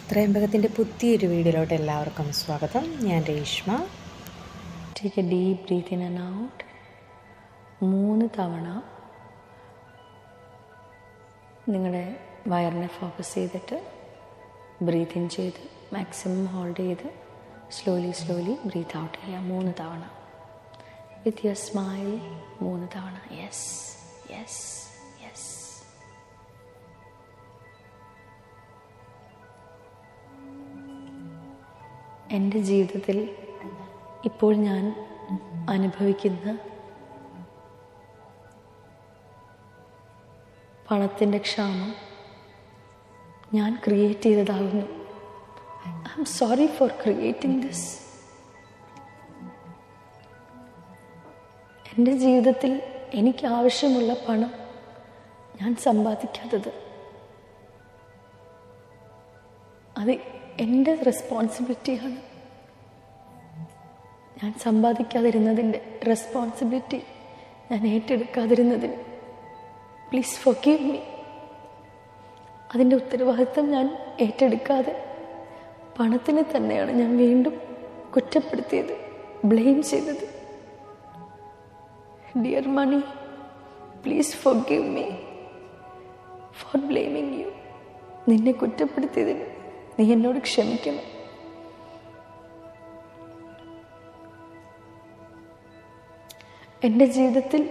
ത്രയംബകത്തിൻ്റെ പുതിയൊരു വീഡിയോയിലോട്ട് എല്ലാവർക്കും സ്വാഗതം. ഞാൻ Reshma. Take a deep breath in and out. 3 തവണ നിങ്ങളുടെ വയറിനെ ഫോക്കസ് ചെയ്തിട്ട് ബ്രീത്ത് ഇൻ ചെയ്ത് മാക്സിമം ഹോൾഡ് ചെയ്ത് സ്ലോലി ബ്രീത്ത് ഔട്ട് ചെയ്യുക 3 തവണ. വിത്ത് യുവർ സ്മൈൽ 3 തവണ. Yes yes yes. എൻ്റെ ജീവിതത്തിൽ ഇപ്പോൾ ഞാൻ അനുഭവിക്കുന്ന പണത്തിൻ്റെ ക്ഷാമം ഞാൻ ക്രിയേറ്റ് ചെയ്തതാകുന്നു. I am sorry for creating this. എൻ്റെ ജീവിതത്തിൽ എനിക്ക് ആവശ്യമുള്ള പണം ഞാൻ സമ്പാദിക്കാത്തത് അത് എൻ്റെ റെസ്പോൺസിബിലിറ്റിയാണ്. ഞാൻ സമ്പാദിക്കാതിരുന്നതിൻ്റെ റെസ്പോൺസിബിലിറ്റി ഞാൻ ഏറ്റെടുക്കാതിരുന്നതിന് പ്ലീസ് ഫോർഗീവ് മീ. അതിൻ്റെ ഉത്തരവാദിത്വം ഞാൻ ഏറ്റെടുക്കാതെ പണത്തിനെ തന്നെയാണ് ഞാൻ വീണ്ടും കുറ്റപ്പെടുത്തിയത്, ബ്ലെയിം ചെയ്തത്. Dear money, please forgive me for blaming you. നിന്നെ കുറ്റപ്പെടുത്തിയതിന് നീ എന്നോട് ക്ഷമിക്കണം. എൻ്റെ ജീവിതത്തിൽ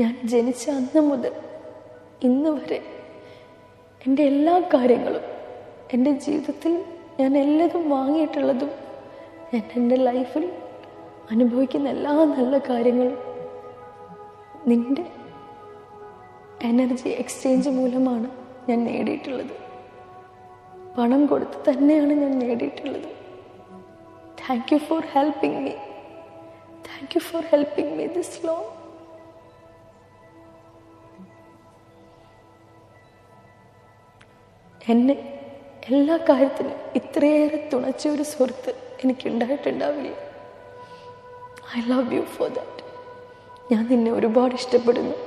ഞാൻ ജനിച്ച അന്ന് മുതൽ ഇന്ന് വരെ എൻ്റെ എല്ലാ കാര്യങ്ങളും, എൻ്റെ ജീവിതത്തിൽ ഞാൻ എല്ലാതും വാങ്ങിയിട്ടുള്ളതും, ഞാൻ എൻ്റെ ലൈഫിൽ അനുഭവിക്കുന്ന എല്ലാ നല്ല കാര്യങ്ങളും നിൻ്റെ എനർജി എക്സ്ചേഞ്ച് മൂലമാണ് ഞാൻ നേടിയിട്ടുള്ളത്. പണം കൊടുത്ത് തന്നെയാണ് ഞാൻ നേടിയിട്ടുള്ളത്. Thank you for helping me. Thank you for helping me this long. എന്നെ എല്ലാ കാര്യത്തിനും ഇത്രയേറെ തുണച്ച ഒരു സുഹൃത്ത് എനിക്കുണ്ടായിട്ടുണ്ടാവില്ല. I love you for that. ഞാൻ നിന്നെ ഒരുപാട് ഇഷ്ടപ്പെടുന്നു.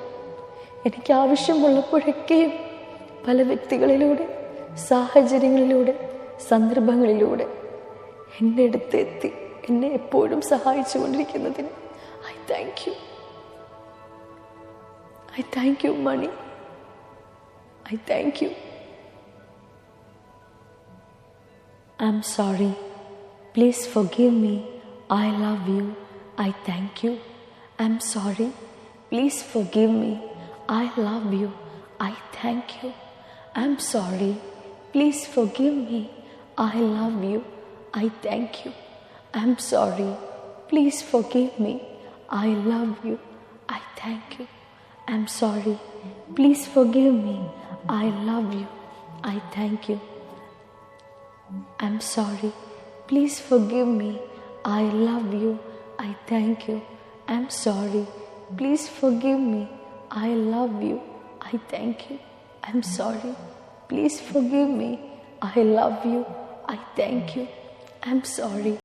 എനിക്ക് ആവശ്യമുള്ളപ്പോഴൊക്കെയും പല വ്യക്തികളിലൂടെ, സാഹചര്യങ്ങളിലൂടെ, സന്ദർഭങ്ങളിലൂടെ എൻ്റെ അടുത്ത് എത്തി എന്നെ എപ്പോഴും സഹായിച്ചു കൊണ്ടിരിക്കുന്നതിന് I thank you. I thank you money. I thank you. I am sorry. Please forgive me. I love you. I thank you. I am sorry. Please forgive me. I love you. I thank you. I am sorry. Please forgive me. I love you. I thank you. I'm sorry. Please forgive me. I love you. I thank you. I'm sorry. Please forgive me. I love you. I thank you. I'm sorry. Please forgive me. I love you. I thank you. I'm sorry. Please forgive me. I love you. I thank you. I'm sorry. Please forgive me. I love you. I thank you. I'm sorry.